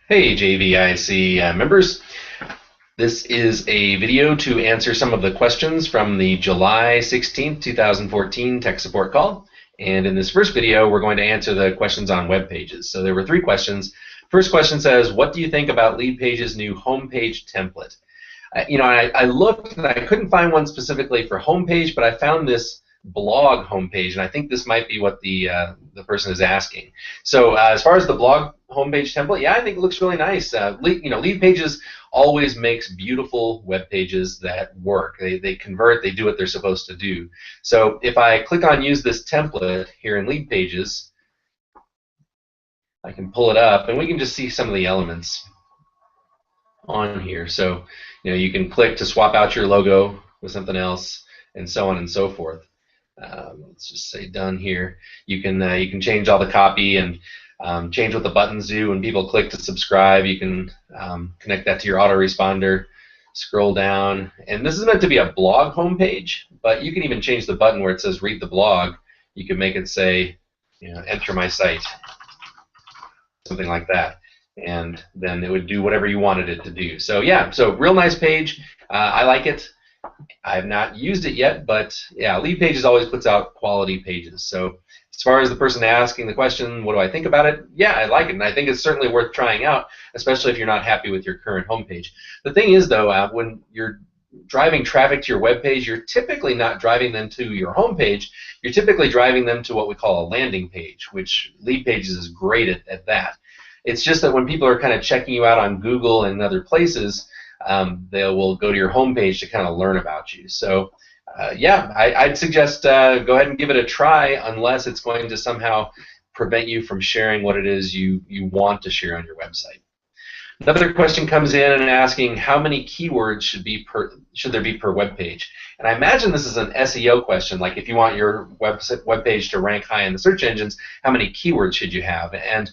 Hey JVIC members, this is a video to answer some of the questions from the July 16th, 2014 tech support call. And in this first video, we're going to answer the questions on web pages. So there were three questions. First question says, what do you think about LeadPages' new homepage template? I looked and I couldn't find one specifically for homepage, but I found this blog homepage, and I think this might be what the person is asking. So as far as the blog homepage template, yeah, I think it looks really nice. LeadPages always makes beautiful web pages that work. They convert, they do what they're supposed to do. So if I click on use this template here in LeadPages, I can pull it up, and we can just see some of the elements on here. So you can click to swap out your logo with something else, and so on and so forth. Let's just say done here. You can change all the copy and change what the buttons do when people click to subscribe. You can connect that to your autoresponder, scroll down, and this is meant to be a blog homepage, but you can even change the button where it says read the blog. You can make it say, enter my site, something like that, and then it would do whatever you wanted it to do. So yeah, so real nice page. I like it. I have not used it yet, but yeah, LeadPages always puts out quality pages. So as far as the person asking the question, what do I think about it? Yeah, I like it, and I think it's certainly worth trying out, especially if you're not happy with your current homepage. The thing is, though, when you're driving traffic to your web page, you're typically not driving them to your homepage. You're typically driving them to what we call a landing page, which LeadPages is great at that. It's just that when people are kind of checking you out on Google and other places, they will go to your homepage to kind of learn about you. So yeah, I'd suggest go ahead and give it a try, unless it's going to somehow prevent you from sharing what it is you want to share on your website. Another question comes in and asking how many keywords should there be per web page. And I imagine this is an SEO question, like if you want your web page to rank high in the search engines, how many keywords should you have? And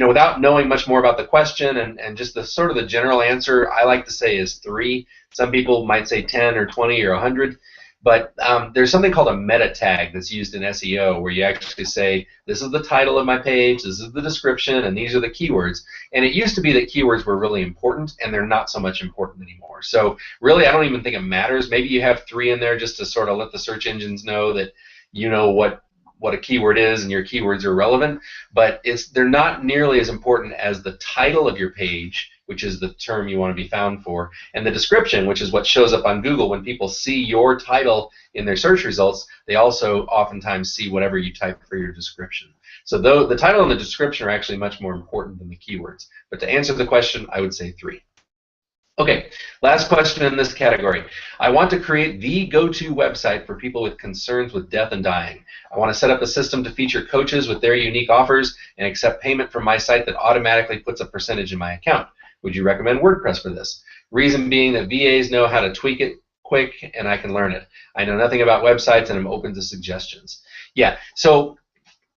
without knowing much more about the question and just the sort of the general answer, I like to say is 3. Some people might say 10 or 20 or 100, but there's something called a meta tag that's used in SEO, where you actually say, this is the title of my page, this is the description, and these are the keywords. And it used to be that keywords were really important, and they're not so much important anymore. So really, I don't even think it matters. Maybe you have 3 in there just to sort of let the search engines know that you know what a keyword is and your keywords are relevant, but they're not nearly as important as the title of your page, which is the term you want to be found for, and the description, which is what shows up on Google. When people see your title in their search results, they also oftentimes see whatever you type for your description. So the title and the description are actually much more important than the keywords. But to answer the question, I would say 3. Okay, last question in this category. I want to create the go-to website for people with concerns with death and dying. I want to set up a system to feature coaches with their unique offers and accept payment from my site that automatically puts a percentage in my account. Would you recommend WordPress for this? Reason being that VAs know how to tweak it quick, and I can learn it. I know nothing about websites, and I'm open to suggestions. Yeah, so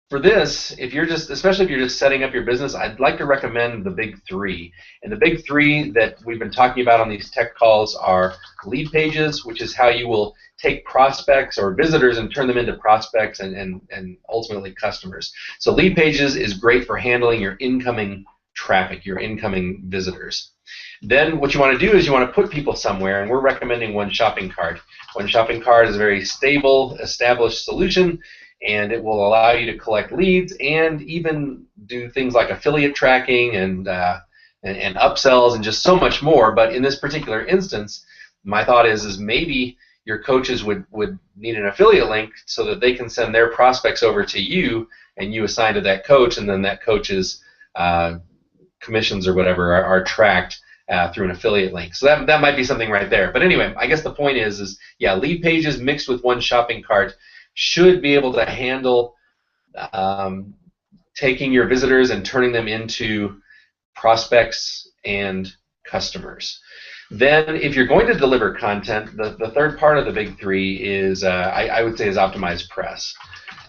for this, especially if you're just setting up your business, I'd like to recommend the big 3. And the big 3 that we've been talking about on these tech calls are LeadPages, which is how you will take prospects or visitors and turn them into prospects and ultimately customers. So LeadPages is great for handling your incoming traffic, your incoming visitors. Then what you want to do is you want to put people somewhere, and we're recommending One Shopping Cart. One Shopping Cart is a very stable, established solution, and it will allow you to collect leads and even do things like affiliate tracking and upsells and just so much more. But in this particular instance, my thought is maybe your coaches would need an affiliate link so that they can send their prospects over to you, and you assign to that coach, and then that coach's commissions or whatever are tracked through an affiliate link. So that might be something right there. But anyway, I guess the point is yeah, LeadPages mixed with One Shopping Cart should be able to handle taking your visitors and turning them into prospects and customers. Then if you're going to deliver content, the third part of the big 3 is, I would say, is Optimized Press.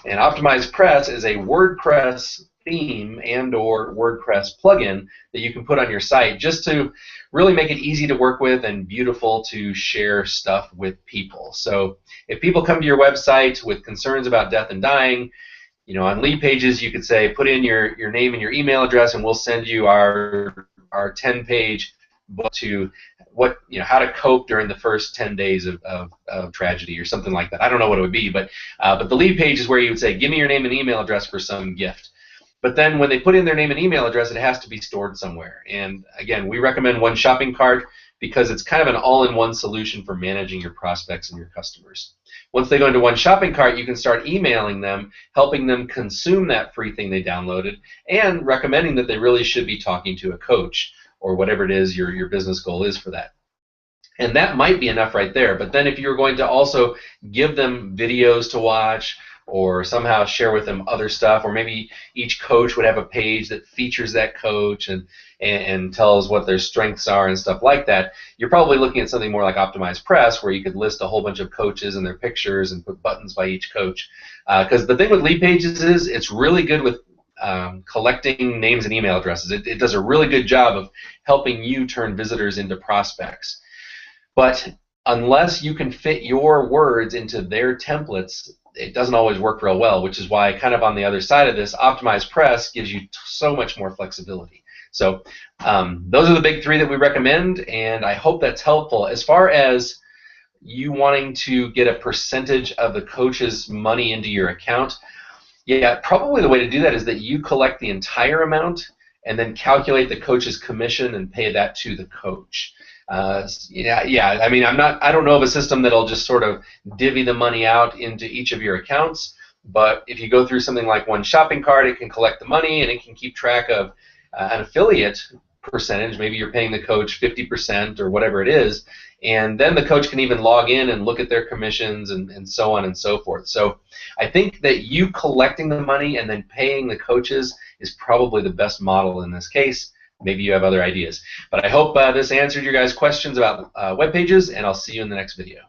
And Optimized Press is a WordPress theme and or WordPress plugin that you can put on your site just to really make it easy to work with and beautiful to share stuff with people. So if people come to your website with concerns about death and dying, On LeadPages, you could say, put in your name and your email address, and we'll send you our 10-page book to how to cope during the first 10 days of tragedy or something like that. I don't know what it would be, but the lead page is where you would say, give me your name and email address for some gift. But then when they put in their name and email address, it has to be stored somewhere. And again, we recommend one shopping cart because it's kind of an all-in-one solution for managing your prospects and your customers. Once they go into one shopping cart, you can start emailing them, helping them consume that free thing they downloaded, and recommending that they really should be talking to a coach or whatever it is your business goal is for that. And that might be enough right there. But then if you're going to also give them videos to watch or somehow share with them other stuff, or maybe each coach would have a page that features that coach and tells what their strengths are and stuff like that, you're probably looking at something more like Optimized Press, where you could list a whole bunch of coaches and their pictures and put buttons by each coach. Because the thing with LeadPages is it's really good with collecting names and email addresses. It does a really good job of helping you turn visitors into prospects. But unless you can fit your words into their templates, it doesn't always work real well, which is why kind of on the other side of this, Optimized Press gives you so much more flexibility. So those are the big three that we recommend, and I hope that's helpful. As far as you wanting to get a percentage of the coach's money into your account, yeah, probably the way to do that is that you collect the entire amount and then calculate the coach's commission and pay that to the coach. Yeah. I mean, I don't know of a system that'll just sort of divvy the money out into each of your accounts. But if you go through something like one shopping cart, it can collect the money and it can keep track of an affiliate percentage. Maybe you're paying the coach 50% or whatever it is, and then the coach can even log in and look at their commissions and so on and so forth. So I think that you collecting the money and then paying the coaches is probably the best model in this case. Maybe you have other ideas. But I hope this answered your guys' questions about web pages, and I'll see you in the next video.